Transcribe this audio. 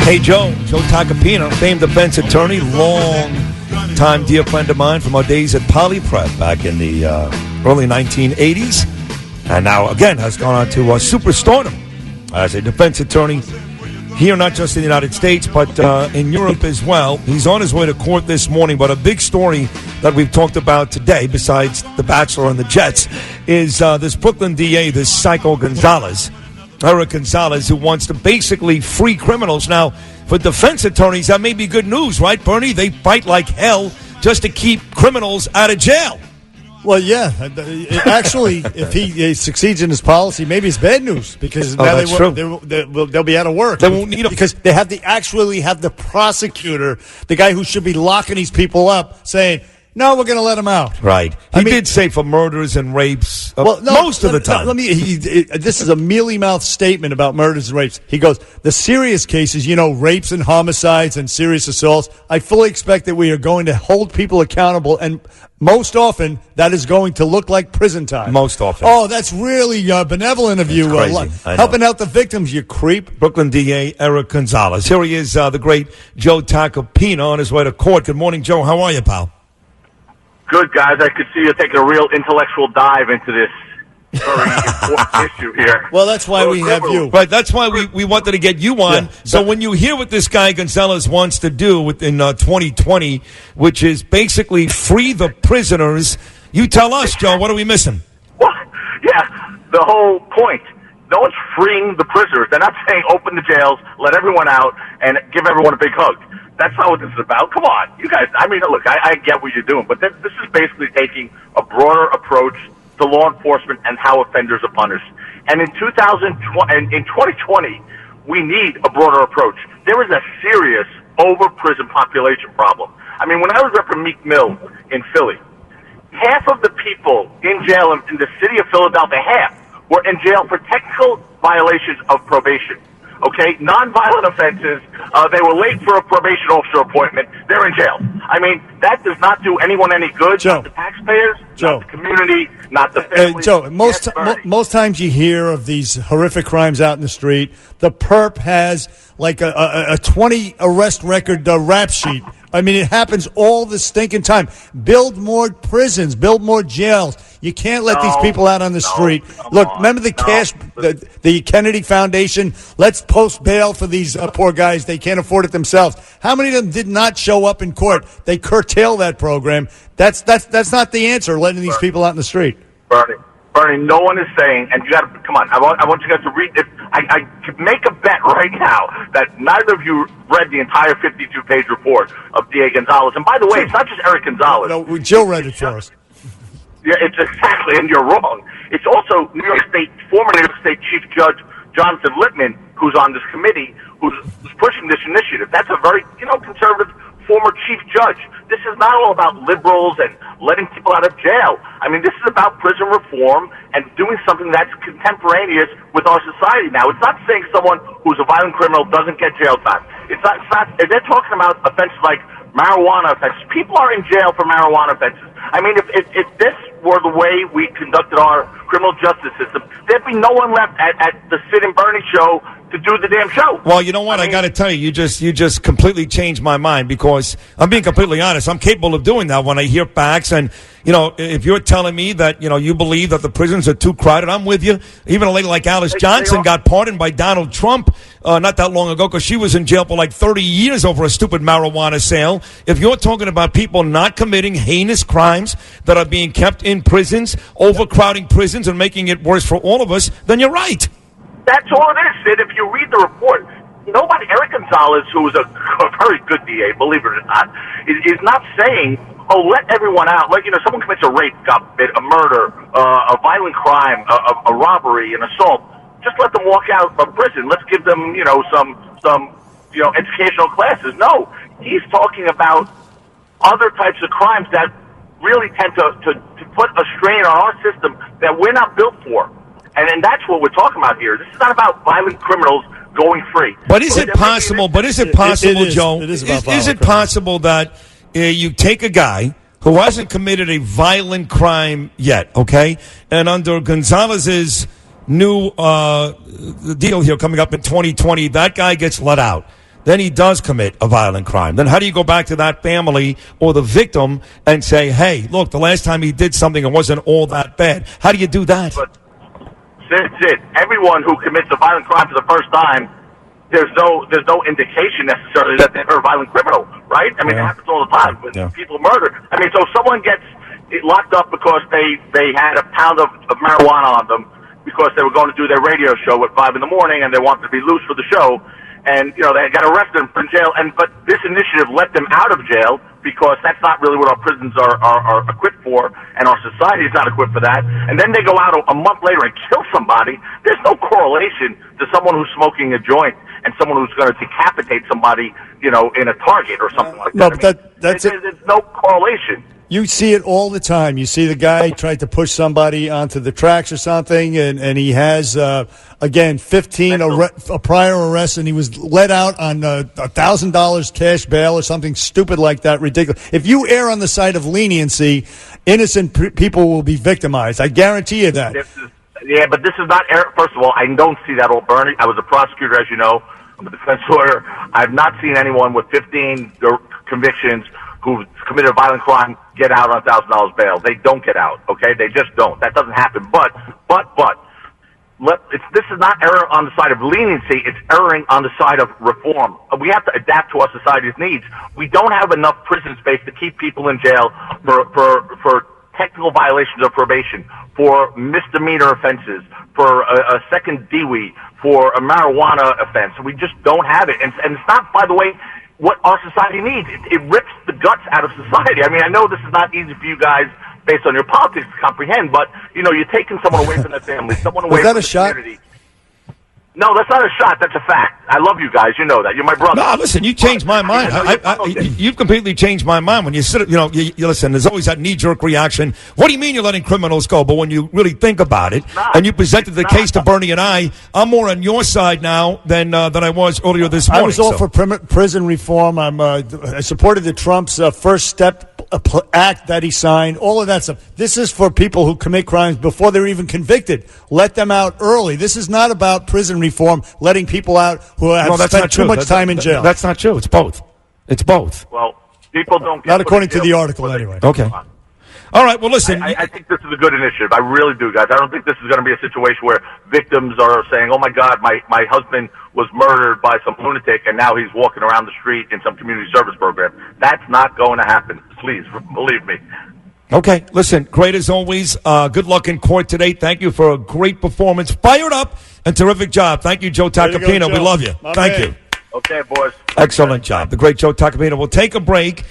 Hey, Joe Tacopina, famed defense attorney, long-time dear friend of mine from our days at Poly Prep back in the early 1980s, and now, again, has gone on to superstardom as a defense attorney here, not just in the United States, but in Europe as well. He's on his way to court this morning, but a big story that we've talked about today, besides The Bachelor and the Jets, is this Brooklyn DA, this psycho Eric Gonzalez, who wants to basically free criminals. Now, for defense attorneys, that may be good news, right, Bernie? They fight like hell just to keep criminals out of jail. Well, yeah. Actually, if he succeeds in his policy, maybe it's bad news because now they'll be out of work. They won't need him because they have actually have the prosecutor, the guy who should be locking these people up, saying, "No, we're going to let him out." Right. He did say for murders and rapes most of the time. This is a mealy-mouthed statement about murders and rapes. He goes, the serious cases, rapes and homicides and serious assaults, I fully expect that we are going to hold people accountable, and most often that is going to look like prison time. Most often. Oh, that's really benevolent of you. Helping out the victims, you creep. Brooklyn DA Eric Gonzalez. Here he is, the great Joe Tacopina, on his way to court. Good morning, Joe. How are you, pal? Good, guys. I could see you taking a real intellectual dive into this very important issue here. Well, that's why we have you. Right, that's why we wanted to get you on. Yeah, so when you hear what this guy Gonzalez wants to do within 2020, which is basically free the prisoners, you tell us, Joe, what are we missing? Well, yeah, the whole point. No one's freeing the prisoners. They're not saying open the jails, let everyone out, and give everyone a big hug. That's not what this is about. Come on, you guys. I mean, look, I get what you're doing, but this is basically taking a broader approach to law enforcement and how offenders are punished. And in 2020, we need a broader approach. There is a serious over-prison population problem. I mean, when I was repping Meek Mill in Philly, half of the people in jail in the city of Philadelphia, half, were in jail for technical violations of probation. Okay, non-violent offenses. They were late for a probation officer appointment. They're in jail. I mean, that does not do anyone any good. Joe, not the taxpayers, not the community, not the family. Joe, most times you hear of these horrific crimes out in the street, the perp has like a 20 arrest record rap sheet. I mean, it happens all the stinking time. Build more prisons, build more jails. You can't let these people out on the street. Look, remember the Kennedy Foundation? Let's post bail for these poor guys. They can't afford it themselves. How many of them did not show up in court? They curtail that program. That's not the answer, letting these people out in the street. Bernie, no one is saying, and you got to, come on, I want you guys to read it. I could make a bet right now that neither of you read the entire 52-page report of D.A. Gonzalez. And by the way, it's not just Eric Gonzalez. No, Jill read it for us. Yeah, it's exactly, and you're wrong. It's also former New York State Chief Judge Jonathan Lippman, who's on this committee, who's pushing this initiative. That's a very, conservative former chief judge. This is not all about liberals and letting people out of jail. I mean, this is about prison reform and doing something that's contemporaneous with our society now. It's not saying someone who's a violent criminal doesn't get jail time. It's not, they're talking about offenses like marijuana offenses. People are in jail for marijuana offenses. I mean, if this were the way we conducted our criminal justice system, there'd be no one left at the Sid and Bernie show to do the damn show. Well, you know what? I got to tell you, you just completely changed my mind, because I'm being completely honest. I'm capable of doing that when I hear facts. And, if you're telling me that, you believe that the prisons are too crowded, I'm with you. Even a lady like Alice Johnson got pardoned by Donald Trump not that long ago because she was in jail for like 30 years over a stupid marijuana sale. If you're talking about people not committing heinous crimes that are being kept in prisons, overcrowding prisons and making it worse for all of us, then you're right. That's all it is, Sid. If you read the report, Eric Gonzalez, who is a very good DA, believe it or not, is not saying, let everyone out. Like, someone commits a rape, a murder, a violent crime, a robbery, an assault. Just let them walk out of prison. Let's give them, some educational classes. No, he's talking about other types of crimes that really tend to put a strain on our system that we're not built for. And that's what we're talking about here. This is not about violent criminals going free. But is it possible, Joe, is it possible that you take a guy who hasn't committed a violent crime yet, okay, and under Gonzalez's new deal here coming up in 2020, that guy gets let out. then he does commit a violent crime. Then how do you go back to that family or the victim and say, hey, look, the last time he did something, it wasn't all that bad? How do you do that? But, Sid, everyone who commits a violent crime for the first time, there's no indication necessarily that they're a violent criminal, right? I mean, it happens all the time with people murdered. I mean, so someone gets locked up because they had a pound of marijuana on them because they were going to do their radio show at 5 in the morning and they wanted to be loose for the show, and they got arrested and put in jail. But this initiative let them out of jail because that's not really what our prisons are equipped for, and our society is not equipped for that. And then they go out a month later and kill somebody. There's no correlation to someone who's smoking a joint and someone who's going to decapitate somebody, in a Target or something like that. No, but that's it. There's no correlation. You see it all the time. You see the guy tried to push somebody onto the tracks or something, and he has, 15 prior arrests, and he was let out on $1,000 cash bail or something stupid like that, ridiculous. If you err on the side of leniency, innocent people will be victimized. I guarantee you that. But this is not error. First of all, I don't see that old Bernie. I was a prosecutor, as you know. I'm a defense lawyer. I've not seen anyone with 15 convictions who committed a violent crime get out on $1,000 bail. They don't get out, okay? They just don't. That doesn't happen. But, this is not error on the side of leniency. It's erring on the side of reform. We have to adapt to our society's needs. We don't have enough prison space to keep people in jail for technical violations of probation, for misdemeanor offenses, for a second DWI, for a marijuana offense. We just don't have it. And it's not, by the way, what our society needs. It rips the guts out of society. I mean, I know this is not easy for you guys based on your politics to comprehend, but, you're taking someone away from their family, someone away from the community. No, that's not a shot. That's a fact. I love you guys. You know that. You're my brother. No, listen, you changed my mind. You've completely changed my mind. When you sit, you listen, there's always that knee-jerk reaction. What do you mean you're letting criminals go? But when you really think about it, and you presented the case to Bernie and I'm more on your side now than I was earlier this morning. I was all for prison reform. I supported the Trump's First Step act that he signed, all of that stuff. This is for people who commit crimes before they're even convicted. Let them out early. This is not about prison reform, letting people out who have spent too much time in jail. That's not true. It's both. It's both. Well, people don't get not according to the article, anyway. Okay. All right, well, listen. I think this is a good initiative. I really do, guys. I don't think this is going to be a situation where victims are saying, oh, my God, my husband was murdered by some lunatic, and now he's walking around the street in some community service program. That's not going to happen. Please, believe me. Okay, listen, great as always. Good luck in court today. Thank you for a great performance. Fired up and terrific job. Thank you, Joe Tacopina. We love you. Thank you. Okay, boys. Excellent job. The great Joe Tacopina. We'll take a break.